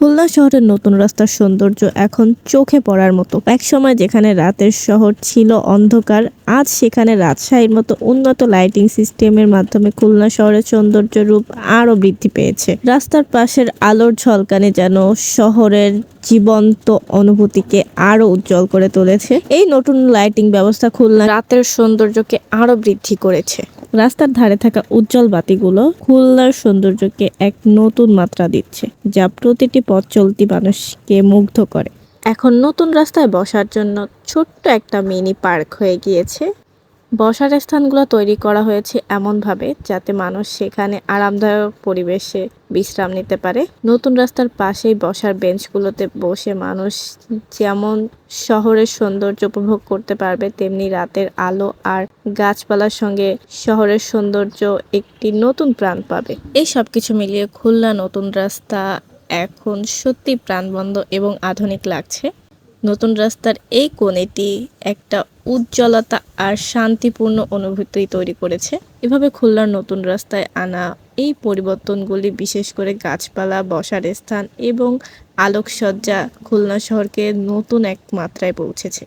খুলনা শহরের নতুন রাস্তার সৌন্দর্য এখন চোখে পড়ার মতো। একসময় যেখানে রাতের শহর ছিল অন্ধকার, আজ সেখানে রাজশাহীর মতো উন্নত লাইটিং সিস্টেমের মাধ্যমে খুলনা শহরের সৌন্দর্য রূপ আরও বৃদ্ধি পেয়েছে। রাস্তার পাশের আলোর ঝলকানি যেন শহরের জীবন্ত অনুভূতিকে আরো উজ্জ্বল করে তুলেছে। এই নতুন লাইটিং ব্যবস্থা খুলনা রাতের সৌন্দর্যকে আরো বৃদ্ধি করেছে। রাস্তার ধারে থাকা উজ্জ্বল বাতিগুলো খুলনার সৌন্দর্যকে এক নতুন মাত্রা দিচ্ছে, যা প্রতিটি পথ চলতি মানুষকে মুগ্ধ করে। এখন নতুন রাস্তায় বসার জন্য ছোট্ট একটা মিনি পার্ক হয়ে গিয়েছে। বসার স্থানগুলো তৈরি করা হয়েছে এমনভাবে যাতে মানুষ সেখানে আরামদায়ক পরিবেশে বিশ্রাম নিতে পারে। নতুন রাস্তার পাশেই বসার বেঞ্চগুলোতে বসে মানুষ যেমন শহরের সৌন্দর্য উপভোগ করতে পারবে, তেমনি রাতের আলো আর গাছপালার সঙ্গে শহরের সৌন্দর্য একটি নতুন প্রাণ পাবে। এই সবকিছু মিলিয়ে খুলনা নতুন রাস্তা এখন সত্যি প্রাণবন্ত এবং আধুনিক লাগছে। নতুন রাস্তার এই কোণেটি একটা উজ্জ্বলতা আর শান্তিপূর্ণ অনুভূতি তৈরি করেছে। এভাবে খুলনার নতুন রাস্তায় আনা এই পরিবর্তনগুলি, বিশেষ করে গাছপালা, বসার স্থান এবং আলোকসজ্জা, খুলনা শহরকে নতুন এক মাত্রায় পৌঁছেছে।